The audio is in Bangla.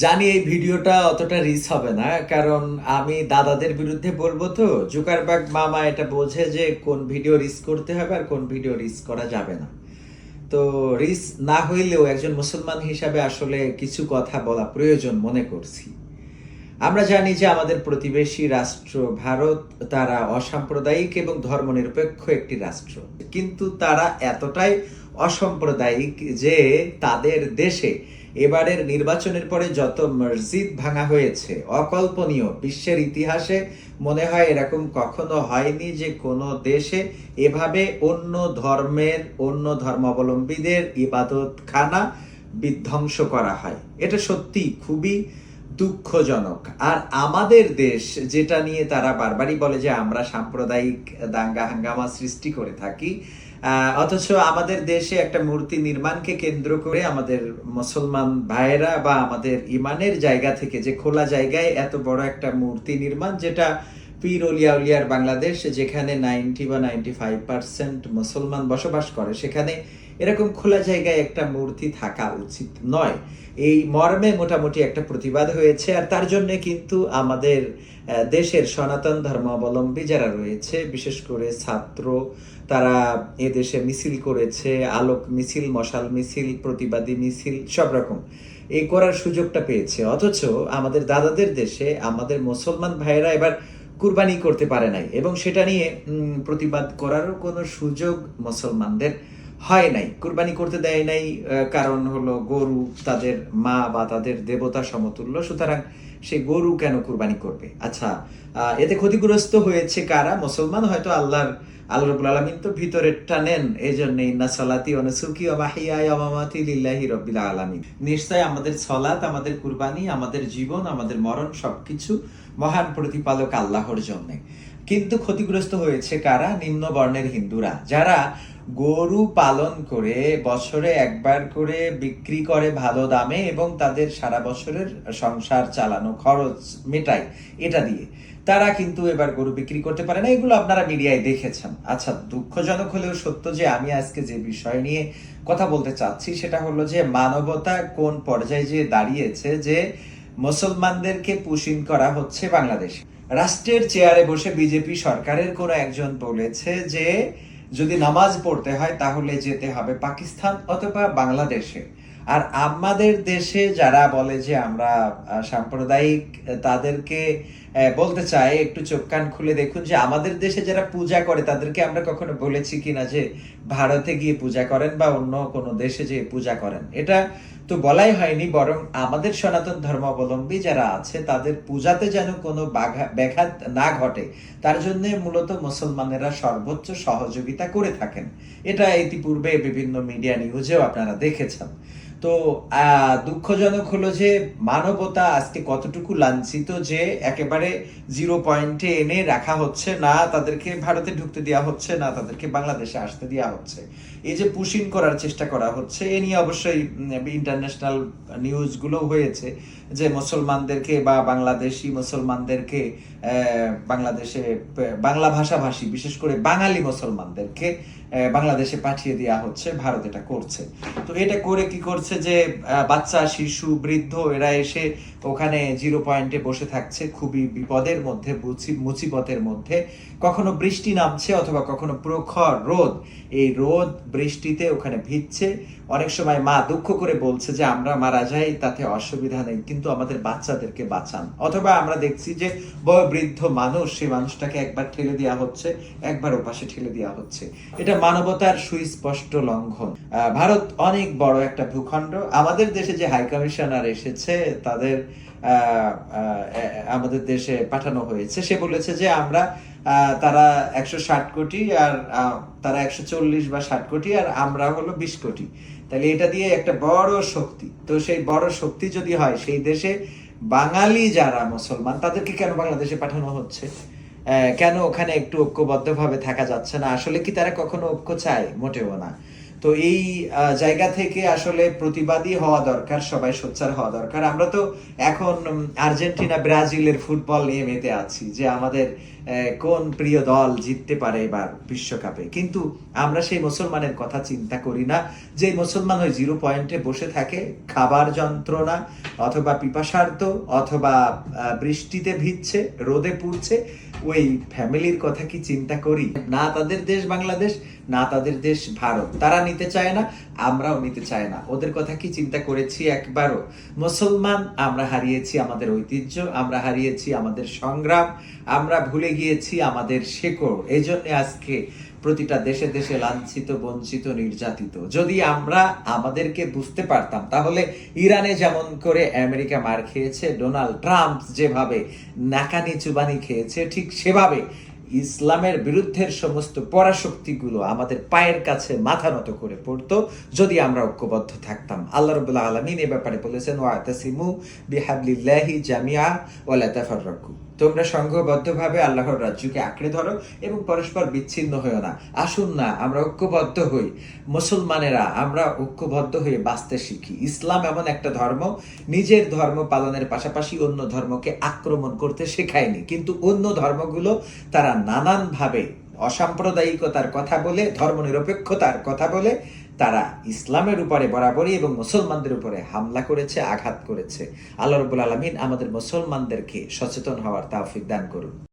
জানি এই ভিডিওটা অতটা রিচ হবে না, কারণ আমি দাদাদের বিরুদ্ধে বলবো। তো জুকারবার্গ মামা এটা বোঝে যে কোন ভিডিও রিচ করতে হবে আর কোন ভিডিও রিচ করা যাবে না। তো রিচ না হইলেও একজন মুসলমান হিসাবে আসলে কিছু কথা বলা প্রয়োজন মনে করছি। আমরা জানি যে আমাদের প্রতিবেশী রাষ্ট্র ভারত, তারা অসাম্প্রদায়িক এবং ধর্মনিরপেক্ষ একটি রাষ্ট্র, কিন্তু তারা এতটাই অসাম্প্রদায়িক যে তাদের দেশে এবারের নির্বাচনের পরে যত মসজিদ ভাঙা হয়েছে অকল্পনীয়। বিশ্বের ইতিহাসে মনে হয় এরকম কখনো হয়নি যে কোনো দেশে এভাবে অন্য ধর্মের, অন্য ধর্মাবলম্বীদের ইবাদতখানা বিধ্বংস করা হয়। এটা সত্যি খুবই দুঃখজনক। আর আমাদের দেশ, যেটা নিয়ে তারা বারবারই বলে যে আমরা সাম্প্রদায়িক দাঙ্গা হাঙ্গামা সৃষ্টি করে থাকি, অথচ আমাদের দেশে একটা মূর্তি নির্মাণকে কেন্দ্র করে আমাদের মুসলমান ভাইয়েরা বা আমাদের ইমানের জায়গা থেকে যে খোলা জায়গায় এত বড় একটা মূর্তি নির্মাণ, যেটা পীর অলিয়া উলিয়ার বাংলাদেশ, যেখানে 90 বা 95% মুসলমান বসবাস করে, সেখানে এরকম খোলা জায়গায় একটা মূর্তি থাকা উচিত নয়। এই মর্মে মোটামুটি একটা প্রতিবাদ হয়েছে। আর তার জন্য কিন্তু আমাদের দেশের সনাতন ধর্মাবলম্বী যারা রয়েছে, বিশেষ করে ছাত্র, তারা এদেশে মিছিল করেছে, আলোক মিছিল, মশাল মিছিল, প্রতিবাদী মিছিল, সব রকম এই করার সুযোগটা পেয়েছে। অথচ আমাদের দাদাদের দেশে আমাদের মুসলমান ভাইয়েরা এবার কুরবানি করতে পারে নাই, এবং সেটা নিয়ে প্রতিবাদ করারও কোনো সুযোগ মুসলমানদের হয় নাই, কুরবানি করতে দেয় নাই। কারণ হলো গরু তাদের মা বা তাদের দেবতা সমতুল্য, সুতরাং সে গরু কেন কুরবানি করবে? আচ্ছা, এতে ক্ষতিগ্রস্ত হয়েছে কারা? মুসলমান। হয়তো আল্লাহ রাব্বুল আলামিন তো ভিতরেরটা নেন, এই জন্য ইন্না সালাতি ওয়া নুসুকি ওয়া মাহইয়ায়া ওয়া মামাতি লিল্লাহি রাব্বিল আলামিন। নিশ্চয় আমাদের সালাত, আমাদের কুরবানি, আমাদের জীবন, আমাদের মরণ সবকিছু মহান প্রতিপালক আল্লাহর জন্য। কিন্তু ক্ষতিগ্রস্ত হয়েছে কারা? নিম্ন বর্ণের হিন্দুরা, যারা গরু পালন করে বছরে একবার করে বিক্রি করে ভালো দামে, এবং তাদের সারা বছরের সংসার চালানো খরচ মেটায় এটা দিয়ে। তারা কিন্তু এবার গরু বিক্রি করতে পারে না। এগুলো আপনারা মিডিয়ায় দেখেছেন। আচ্ছা, দুঃখজনক হলেও সত্য যে আমি আজকে যে বিষয় নিয়ে কথা বলতে চাচ্ছি সেটা হলো যে মানবতা কোন পর্যায়ে যে দাঁড়িয়েছে, যে মুসলমানদেরকে পুশিং করা হচ্ছে বাংলাদেশে। রাষ্ট্রের চেয়ারে বসে বিজেপি সরকারের কোনো একজন বলেছে যে যদি নামাজ পড়তে হয় তাহলে যেতে হবে পাকিস্তান অথবা বাংলাদেশে। আর আমাদের দেশে যারা বলে যে আমরা সাম্প্রদায়িক, তাদেরকে বলতে চাই একটু চোখ কান খুলে দেখুন যে আমাদের দেশে যারা পূজা করে তাদেরকে আমরা কখনো বলেছি কিনা যে ভারতে গিয়ে পূজা করেন বা অন্য কোনো দেশে যে পূজা করেন? এটা তো বলাই হয়নি, বরং আমাদের সনাতন ধর্মাবলম্বী যারা আছে তাদের পূজাতে যেন কোনো ব্যাঘাত না ঘটে, তার জন্য মূলত মুসলমানেরা সর্বোচ্চ সহযোগিতা করে থাকেন। এটা ইতিপূর্বে বিভিন্ন মিডিয়া নিউজেও আপনারা দেখেছেন। তো দুঃখজনক হলো যে মানবতা আজকে কতটুকু লাঞ্ছিত, যে একেবারে জিরো পয়েন্টে এনে রাখা হচ্ছে, না তাদেরকে ভারতে ঢুকতে দেওয়া হচ্ছে, না তাদেরকে বাংলাদেশে আসতে দেওয়া হচ্ছে। এই যে পুশিং করার চেষ্টা করা হচ্ছে, এ নিয়ে অবশ্যই ইন্টারন্যাশনাল নিউজগুলো হয়েছে যে মুসলমানদেরকে বা বাংলাদেশি মুসলমানদেরকে বাংলাদেশে বাংলা ভাষাভাষী, বিশেষ করে বাঙালি মুসলমানদেরকে বাংলাদেশে পাঠিয়ে দেওয়া হচ্ছে। ভারত এটা করছে। তো এটা করে কি করছে যে বাচ্চা, শিশু, বৃদ্ধ এরা এসে ওখানে জিরো পয়েন্টে বসে থাকছে, খুবই বিপদের মধ্যে, মুসিবতের মধ্যে। কখনো বৃষ্টি নামছে অথবা কখনো প্রখর রোদ, এই রোদ বৃষ্টিতে ওখানে ভিজছে। অনেক সময় মা দুঃখ করে বলছে যে আমরা মারা যাই তাতে অসুবিধা নেই, কিন্তু আমাদের বাচ্চাদেরকে বাঁচান। অথবা আমরা দেখছি যে বৃদ্ধ মানুষ, সেই মানুষটাকে একবার ঠেলে দেওয়া হচ্ছে, একবার ওপাশে ঠেলে দেওয়া হচ্ছে। এটা মানবতার সুস্পষ্ট লঙ্ঘন। ভারত অনেক বড় একটা ভূখণ্ড। আমাদের দেশে যে হাই কমিশনার এসেছে, তাদের আমাদের দেশে পাঠানো হয়েছে, সে বলেছে যে আমরা তারা 160 কোটি আর তারা 140 বা 60 কোটি আর আমরা হলো 20 কোটি। তাহলে এটা দিয়ে একটা বড় শক্তি। তো সেই বড় শক্তি যদি হয়, সেই দেশে বাঙালি যারা মুসলমান তাদেরকে কেন বাংলাদেশে পাঠানো হচ্ছে? কেন ওখানে একটু ঐক্যবদ্ধভাবে থাকা যাচ্ছে না? আসলে কি তারা কখনো ঐক্য চায়? মোটেও না। তো এই জায়গা থেকে আসলে প্রতিবাদী হওয়া দরকার, সবাই সোচ্চার হওয়া দরকার। আমরা তো এখন আর্জেন্টিনা ব্রাজিলের ফুটবল নিয়ে মেতে আছি যে আমাদের কোন প্রিয় দল জিততে পারে এবার বিশ্বকাপে, কিন্তু আমরা সেই মুসলমানের কথা চিন্তা করি না, যে মুসলমান ওই জিরো পয়েন্টে বসে থাকে, খাবার যন্ত্রণা, অথবা পিপাসার্ত অথবা বৃষ্টিতে ভিজছে, রোদে পুড়ছে, ওই ফ্যামিলির কথা কি চিন্তা করি? না তাদের দেশ বাংলাদেশ, না তাদের দেশ ভারত, তারা নিতে চায় না, আমরাও নিতে চাই না। ওদের কথা কি চিন্তা করেছি একবারও? মুসলমান আমরা হারিয়েছি আমাদের ঐতিহ্য, আমরা হারিয়েছি আমাদের সংগ্রাম, আমরা ভুলে গিয়েছি আমাদের শেকড়। এই জন্য আজকে প্রতিটা দেশে দেশে লাঞ্ছিত, বঞ্চিত, নির্যাতিত। যদি আমরা আমাদেরকে বুঝতে পারতাম, তাহলে ইরানে যেমন করে আমেরিকা মার খেয়েছে, ডোনাল্ড ট্রাম্প যেভাবে নাকানি চুবানি খেয়েছে, ঠিক সেভাবে ইসলামের বিরুদ্ধের সমস্ত পরাশক্তিগুলো আমাদের পায়ের কাছে মাথা নত করে পড়তো, যদি আমরা ঐক্যবদ্ধ থাকতাম। আল্লাহ রাব্বুল আলামিন এ ব্যাপারে বলেছেন, ওয়াতাসিমু বিহাবলিল্লাহি জামিআ ওয়া লা তাফাররাকু। তোমরা সংঘবদ্ধভাবে আল্লাহর রাজ্যকে আঁকড়ে ধরো এবং পরস্পর বিচ্ছিন্ন হইও না। আসুন না আমরা ঐক্যবদ্ধ হই, মুসলমানেরা আমরা ঐক্যবদ্ধ হয়ে বাঁচতে শিখি। ইসলাম এমন একটা ধর্ম, নিজের ধর্ম পালনের পাশাপাশি অন্য ধর্মকে আক্রমণ করতে শেখায়নি, কিন্তু অন্য ধর্মগুলো তারা নানানভাবে অসাম্প্রদায়িকতার কথা বলে, ধর্মনিরপেক্ষতার কথা বলে তারা ইসলামের উপরে বরাবরই এবং মুসলমানদের উপরে হামলা করেছে, আঘাত করেছে। আল্লাহ রাব্বুল আলামিন আমাদের মুসলমানদেরকে সচেতন হওয়ার তৌফিক দান করুন।